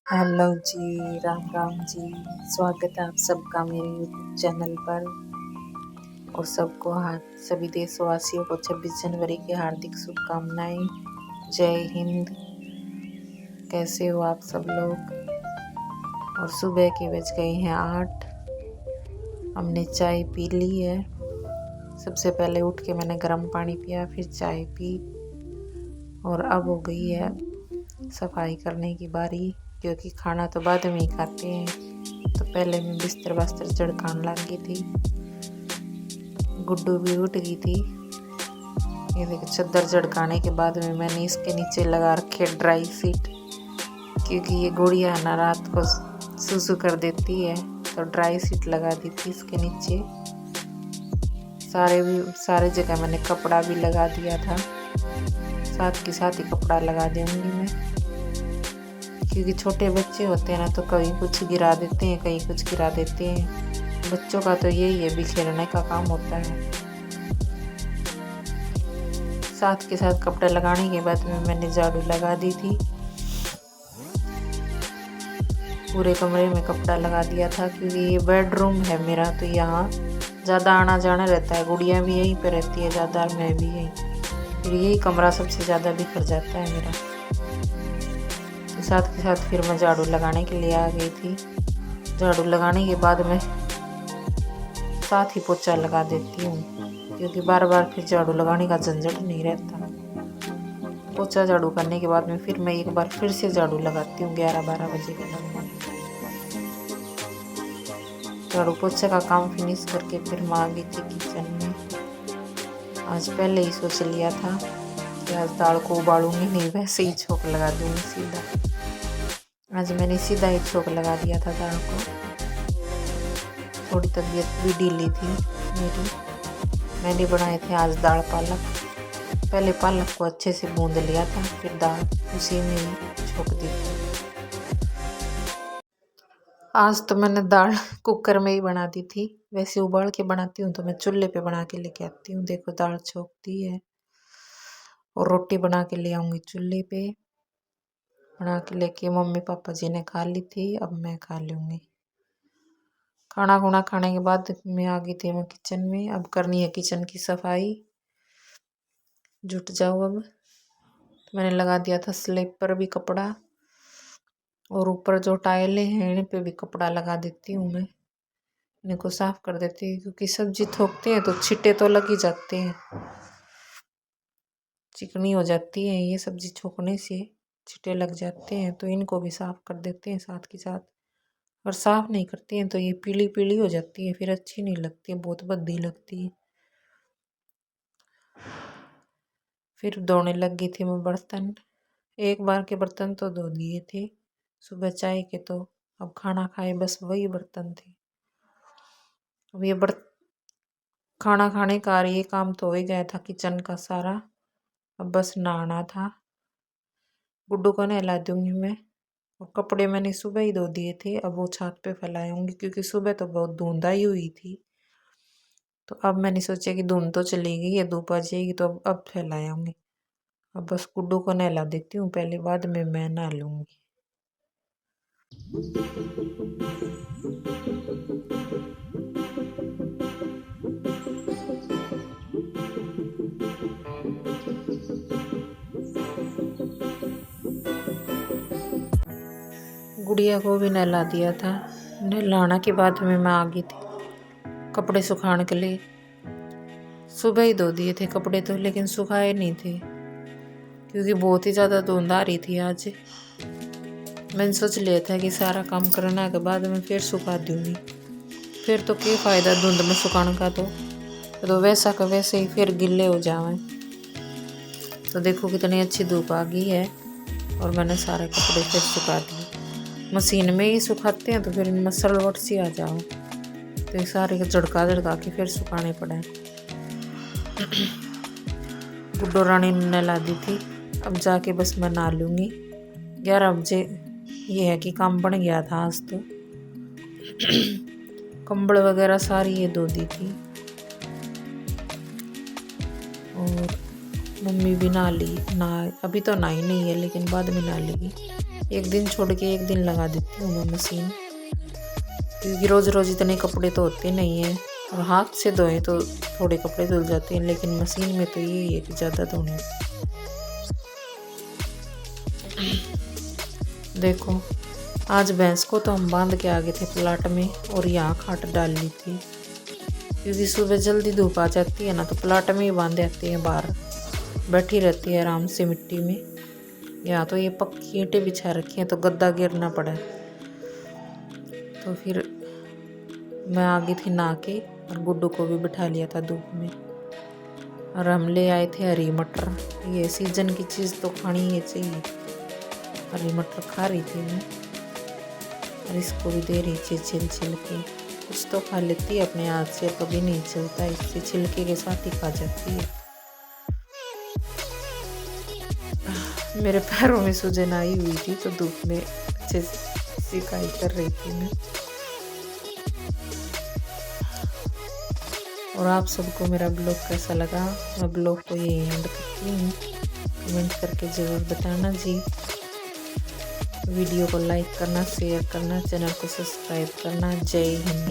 Hello जी, राम राम जी। स्वागत है आप सबका मेरे यूट्यूब चैनल पर। और सबको सभी देशवासियों को 26 जनवरी की हार्दिक शुभकामनाएं। जय हिंद। कैसे हो आप सब लोग? और सुबह के बज गए हैं 8। हमने चाय पी ली है। सबसे पहले उठ के मैंने गर्म पानी पिया, फिर चाय पी। और अब हो गई है सफाई करने की बारी, क्योंकि खाना तो बाद में ही खाते हैं। तो पहले मैं बिस्तर बस्तर झड़काने लग गई थी। गुड्डू भी उठ गई थी। ये देखो, चद्दर झड़काने के बाद में मैंने इसके नीचे लगा रखे ड्राई शीट, क्योंकि ये गुड़िया ना रात को सुसु कर देती है। तो ड्राई शीट लगा दी थी इसके नीचे। सारे जगह मैंने कपड़ा भी लगा दिया था। साथ के साथ ही कपड़ा लगा दूंगी मैं, क्योंकि छोटे बच्चे होते हैं ना, तो कहीं कुछ गिरा देते हैं, कहीं कुछ गिरा देते हैं। बच्चों का तो यही है, बिखेरने का काम होता है। साथ के साथ कपड़े लगाने के बाद में मैंने झाड़ू लगा दी थी। पूरे कमरे में कपड़ा लगा दिया था, क्योंकि ये बेडरूम है मेरा, तो यहाँ ज़्यादा आना जाना रहता है। गुड़िया भी यहीं पे रहती है ज़्यादा, मैं भी यहीं। फिर यही कमरा सबसे ज़्यादा बिखर जाता है मेरा। तो साथ के साथ फिर मैं झाड़ू लगाने के लिए आ गई थी। झाड़ू लगाने के बाद में साथ ही पोछा लगा देती हूँ, क्योंकि बार बार फिर झाड़ू लगाने का झंझट नहीं रहता। पोछा झाड़ू करने के बाद में फिर मैं एक बार फिर से झाड़ू लगाती हूँ 11-12 बजे के लगभग। झाड़ू पोछे का काम फिनिश करके फिर मैं आ गई थी किचन में। आज पहले ही सोच लिया था कि आज दाल को उबालूंगी नहीं, वैसे ही छोंक लगा दूंगी सीधा। आज मैंने सीधा ही छोंक लगा दिया था दाल को। थोड़ी तबीयत भी ढीली थी मेरी। मैंने बनाए थे आज दाल पालक। पहले पालक को अच्छे से भून लिया था, फिर दाल उसी में ही छोंक दी थी। आज तो मैंने दाल कुकर में ही बना दी थी। वैसे उबाल के बनाती हूँ तो मैं चूल्हे पे बना के लेके आती हूँ। देखो, दाल छोंक दी है। और रोटी बना के ले आऊँगी चूल्हे पे। बना के लेके मम्मी पापा जी ने खा ली थी, अब मैं खा लूँगी। खाना खुना खाने के बाद मैं आ गई थी मैं किचन में। अब करनी है किचन की सफाई। जुट जाओ अब। तो मैंने लगा दिया था स्लैब पर भी कपड़ा, और ऊपर जो टाइलें हैं इन पे भी कपड़ा लगा देती हूँ मैं। इनको साफ कर देती हूँ, क्योंकि सब्जी थोकते हैं तो छिट्टे तो लग ही जाते हैं, चिकनी हो जाती है ये सब्जी छोकने से, छिट्टे लग जाते हैं। तो इनको भी साफ कर देते हैं साथ के साथ। और साफ नहीं करते हैं तो ये पीली पीली हो जाती है, फिर अच्छी नहीं लगती है, बहुत भद्दी लगती है। फिर धोने लग गई थी मैं बर्तन। एक बार के बर्तन तो धो दिए थे सुबह चाय के, तो अब खाना खाए बस वही बर्तन थे। अब ये खाना खाने का ये काम तो हो ही गया था किचन का सारा। अब बस नहाना था। गुड्डू को नहला दूंगी मैं। और कपड़े मैंने सुबह ही धो दिए थे, अब वो छत पे फैलाऊंगी, क्योंकि सुबह तो बहुत धुंधाई हुई थी। तो अब मैंने सोचा कि धुंध तो चली गई है, धूप आ जाएगी, तो अब फैलाऊंगी। अब बस गुड्डू को नहला देती हूँ पहले, बाद में मैं नहा लूँगी। गुड़िया को भी नहला दिया था। नहलाने के बाद में मैं आ गई थी कपड़े सुखाने के लिए। सुबह ही धो दिए थे कपड़े तो, लेकिन सुखाए नहीं थे, क्योंकि बहुत ही ज़्यादा धुंध आ रही थी आज। मैंने सोच लिया था कि सारा काम करने के बाद में फिर सुखा दूँगी। फिर तो क्या फ़ायदा धुंध में सुखाने का, तो वैसा का वैसे ही फिर गिल्ले हो जाएं। तो देखो कितनी अच्छी धूप आ गई है, और मैंने सारे कपड़े फिर सुखा दिए। मशीन में ही सुखाते हैं तो फिर इनमें सलवट सी आ जाओ, तो ये सारे झड़का के फिर सुखाने पड़े। गुड्डो रानी ने नहला दी थी। अब जाके बस मैं नहा लूँगी 11 बजे। ये है कि काम बन गया था आज तो। कंबल वगैरह सारी ये धो दी थी, और मम्मी भी नहा ली। अभी तो नहाई नहीं है, लेकिन बाद में नहा लेगी। एक दिन छोड़ के एक दिन लगा देती हूँ मैं मशीन, क्योंकि रोज़ रोज़ इतने कपड़े तो होते नहीं हैं, और हाथ से धोएं तो थोड़े कपड़े धुल जाते हैं, लेकिन मशीन में तो ये है कि ज़्यादा धोने। देखो आज भैंस को तो हम बांध के आ गए थे प्लाट में, और यहाँ खाट डाल ली थी, क्योंकि सुबह जल्दी धूप आ जाती है ना, तो प्लाट में ही बांध आते हैं, बाहर बैठी रहती है आराम से मिट्टी में। यहाँ तो ये पक्की ईंटें बिछा रखी हैं तो गद्दा गिरना पड़ा। तो फिर मैं आ गई थी नहा के, और गुड्डू को भी बिठा लिया था धूप में, और हम ले आए थे हरी मटर। ये सीजन की चीज़ तो खानी ही चाहिए। हरी मटर खा रही थी मैं, और इसको भी दे रही थी छिल छिल के। कुछ तो खा लेती है अपने हाथ से, कभी नहीं चलता, इससे छिलके के साथ ही खा जाती है। मेरे पैरों में सूजन आई हुई थी, तो धूप में अच्छे से सिकाई कर रही थी मैं। और आप सबको मेरा ब्लॉग कैसा लगा? मैं ब्लॉग को ये एंड करती हूँ। कमेंट करके ज़रूर बताना जी। वीडियो को लाइक करना, शेयर करना, चैनल को सब्सक्राइब करना। जय हिंद।